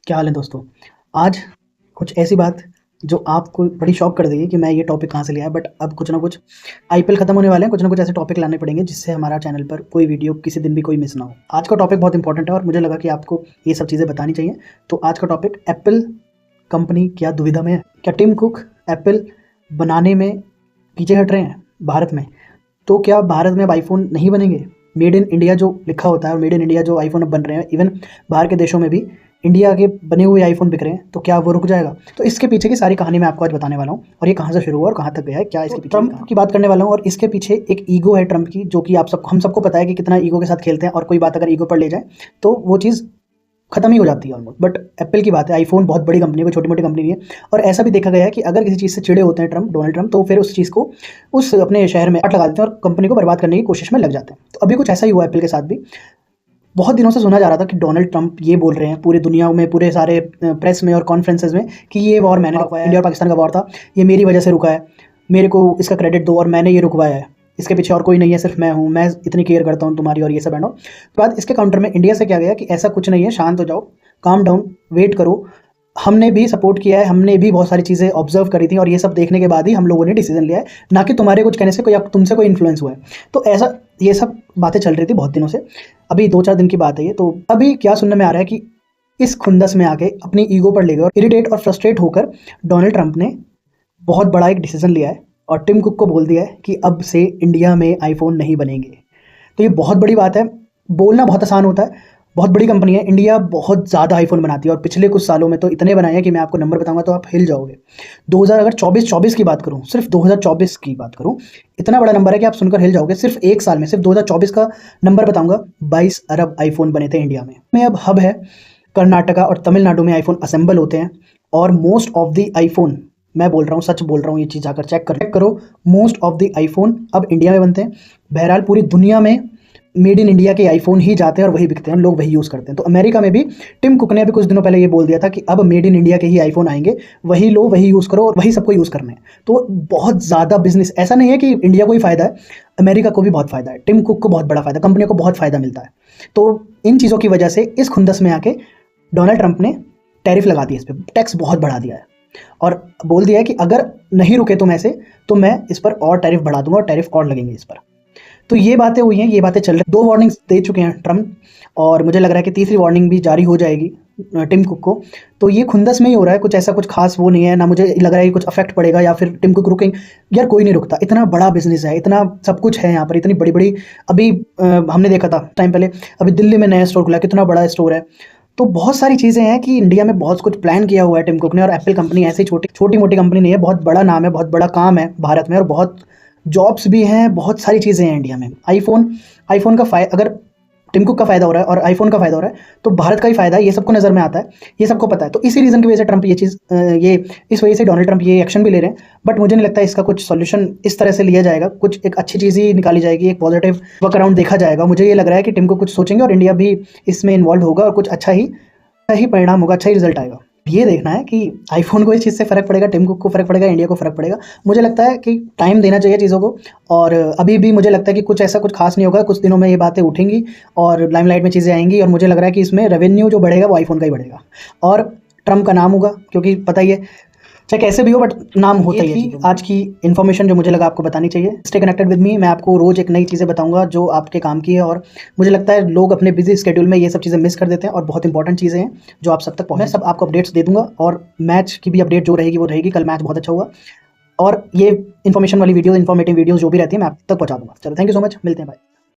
क्या हाल है दोस्तों। आज कुछ ऐसी बात जो आपको बड़ी शॉक कर देगी कि मैं ये टॉपिक कहाँ से लिया है। बट अब कुछ ना कुछ आईपीएल खत्म होने वाले हैं, कुछ ना कुछ ऐसे टॉपिक लाने पड़ेंगे जिससे हमारा चैनल पर कोई वीडियो किसी दिन भी कोई मिस ना हो। आज का टॉपिक बहुत इंपॉर्टेंट है और मुझे लगा कि आपको ये सब चीज़ें बतानी चाहिए। तो आज का टॉपिक, एप्पल कंपनी क्या दुविधा में है? क्या टिम कुक एप्पल बनाने में पीछे हट रहे हैं भारत में? तो क्या भारत में अब आईफोन नहीं बनेंगे? मेड इन इंडिया जो लिखा होता है और मेड इन इंडिया जो आईफोन अब बन रहे हैं, इवन बाहर के देशों में भी इंडिया के बने हुए आईफोन बिक रहे हैं, तो क्या वो रुक जाएगा? तो इसके पीछे की सारी कहानी मैं आपको आज बताने वाला हूँ और ये कहाँ से शुरू हुआ और कहाँ तक गया है, क्या इसके पीछे। ट्रंप की बात करने वाला हूँ और इसके पीछे एक ईगो है ट्रंप की, जो कि हम सबको पता है कि कितना ईगो के साथ खेलते हैं और कोई बात अगर ईगो पर ले जाए तो वो चीज़ खत्म ही हो जाती है ऑलमोस्ट। बट एप्पल की बात है, आईफोन बहुत बड़ी कंपनी है, कोई छोटी मोटी कंपनी नहीं है। और ऐसा भी देखा गया है कि अगर किसी चीज़ से चिड़े होते हैं डोनाल्ड ट्रंप, तो फिर उस चीज़ को उस अपने शहर में आट लगा देते हैं और कंपनी को बर्बाद करने की कोशिश में लग जाते हैं। तो अभी कुछ ऐसा ही हुआ एप्पल के साथ भी। बहुत दिनों से सुना जा रहा था कि डोनाल्ड ट्रंप ये बोल रहे हैं पूरी दुनिया में, पूरे सारे प्रेस में और कॉन्फ्रेंसेज में, कि ये वॉर मैंने रुकवाया है, इंडिया और पाकिस्तान का वॉर था, ये मेरी वजह से रुका है, मेरे को इसका क्रेडिट दो और मैंने ये रुकवाया है, इसके पीछे और कोई नहीं है, सिर्फ मैं हूँ, मैं इतनी केयर करता हूँ तुम्हारी और ये सब। एंड ऑल बाद इसके काउंटर में इंडिया से क्या गया कि ऐसा कुछ नहीं है, शांत हो जाओ, काम डाउन, वेट करो, हमने भी सपोर्ट किया है, हमने भी बहुत सारी चीज़ें ऑब्जर्व करी थी और ये सब देखने के बाद ही हम लोगों ने डिसीजन लिया है, ना कि तुम्हारे कुछ कहने से कोई तुमसे कोई इन्फ्लुएंस हुआ है। तो ऐसा ये सब बातें चल रही थी बहुत दिनों से। अभी 2-4 दिन की बात है ये। तो अभी क्या सुनने में आ रहा है कि इस खुंदस में आके अपनी ईगो पर ले गए और इरिटेट और फ्रस्ट्रेट होकर डोनाल्ड ट्रंप ने बहुत बड़ा एक डिसीजन लिया है और टिम कुक को बोल दिया है कि अब से इंडिया में आईफोन नहीं बनेंगे। तो ये बहुत बड़ी बात है। बोलना बहुत आसान होता है, बहुत बड़ी कंपनी है, इंडिया बहुत ज़्यादा आईफोन बनाती है और पिछले कुछ सालों में तो इतने बनाए हैं कि मैं आपको नंबर बताऊंगा तो आप हिल जाओगे। 2000 अगर 24 की बात करूं, सिर्फ 2024 की बात करूं, इतना बड़ा नंबर है कि आप सुनकर हिल जाओगे। सिर्फ एक साल में, सिर्फ 2024 का नंबर बताऊंगा, 22 अरब आईफोन बने थे इंडिया में अब हब है। कर्नाटका और तमिलनाडु में आईफोन असेंबल होते हैं और मोस्ट ऑफ द आईफोन, मैं बोल रहा हूँ, सच बोल रहा हूँ, ये चीज़ आकर चेक करो, मोस्ट ऑफ द आईफोन अब इंडिया में बनते हैं। बहरहाल पूरी दुनिया में मेड इन इंडिया के आईफोन ही जाते हैं और वही बिकते हैं, लोग वही यूज़ करते हैं। तो अमेरिका में भी टिम कुक ने अभी कुछ दिनों पहले ये बोल दिया था कि अब मेड इन इंडिया के ही आईफोन आएंगे, वही लो, वही यूज़ करो और वही सबको यूज़ करना है। तो बहुत ज़्यादा बिजनेस, ऐसा नहीं है कि इंडिया को ही फ़ायदा है, अमेरिका को भी बहुत फ़ायदा है, टिम कुक को बहुत बड़ा फ़ायदा, कंपनियों को बहुत फ़ायदा मिलता है। तो इन चीज़ों की वजह से इस खुंदस में आके डोनाल्ड ट्रंप ने टैरिफ लगा दिया, इस पर टैक्स बहुत बढ़ा दिया है और बोल दिया है कि अगर नहीं रुके तुम ऐसे तो मैं इस पर और टैरिफ बढ़ा दूंगा और टैरिफ और लगेंगे इस पर। तो ये बातें हुई हैं, ये बातें चल रही। 2 वार्निंग्स दे चुके हैं ट्रंप और मुझे लग रहा है कि तीसरी वार्निंग भी जारी हो जाएगी टिम कुक को। तो ये खुंदस में ही हो रहा है, कुछ ऐसा कुछ खास वो नहीं है ना, मुझे लग रहा है कि कुछ अफेक्ट पड़ेगा या फिर टिम कुक रुकेंगे। यार कोई नहीं रुकता, इतना बड़ा बिजनेस है, इतना सब कुछ है यहाँ पर, इतनी बड़ी बड़ी। अभी हमने देखा था टाइम पहले, अभी दिल्ली में नया स्टोर खुला, कितना बड़ा स्टोर है। तो बहुत सारी चीज़ें हैं कि इंडिया में बहुत कुछ प्लान किया हुआ है टिम कुक ने। और एप्पल कंपनी ऐसी छोटी मोटी कंपनी नहीं है, बहुत बड़ा नाम है, बहुत बड़ा काम है भारत में और बहुत जॉब्स भी हैं, बहुत सारी चीज़ें हैं इंडिया में। आईफोन का अगर टिम कुक का फ़ायदा हो रहा है और आईफोन का फ़ायदा हो रहा है तो भारत का ही फ़ायदा है, ये सबको नज़र में आता है, ये सबको पता है। तो इसी रीज़न की वजह से ट्रंप ये चीज़ इस वजह से डोनाल्ड ट्रंप ये एक्शन भी ले रहे हैं। बट मुझे नहीं लगता इसका कुछ सॉल्यूशन इस तरह से लिया जाएगा, कुछ एक अच्छी चीज़ ही निकाली जाएगी, एक पॉजिटिव वर्क अराउंड देखा जाएगा। मुझे ये लग रहा है कि टिम कुक कुछ सोचेंगे और इंडिया भी इसमें इन्वॉल्व होगा और कुछ अच्छा ही परिणाम होगा, अच्छा ही रिजल्ट आएगा। ये देखना है कि आईफोन को इस चीज़ से फ़र्क पड़ेगा, टिम कुक को फ़र्क पड़ेगा, इंडिया को फ़र्क पड़ेगा। मुझे लगता है कि टाइम देना चाहिए चीज़ों को और अभी भी मुझे लगता है कि कुछ ऐसा कुछ खास नहीं होगा, कुछ दिनों में ये बातें उठेंगी और लाइमलाइट में चीज़ें आएंगी और मुझे लग रहा है कि इसमें रेवेन्यू जो बढ़ेगा वो आईफोन का ही बढ़ेगा और ट्रंप का नाम होगा, क्योंकि पता ही है, चाहे कैसे भी हो बट नाम होता ही है। आज की इन्फॉर्मेशन जो मुझे लगा आपको बतानी चाहिए। स्टे कनेक्टेड विद मी, मैं आपको रोज़ एक नई चीज़ें बताऊंगा जो आपके काम की है और मुझे लगता है लोग अपने बिजी स्केड्यूल में ये सब चीज़ें मिस कर देते हैं और बहुत इंपॉर्टेंट चीज़ें हैं जो आप सब तक पहुँचे। सब आपको अपडेट्स दे दूंगा और मैच की भी अपडेट जो रहेगी वो रहेगी। कल मैच बहुत अच्छा हुआ और ये इन्फॉर्मेशन वाली वीडियो, इन्फॉर्मेटिव वीडियोज़ जो भी रहती है मैं आप तक पहुँचा दूँगा। चलो, थैंक यू सो मच, मिलते हैं, बाय।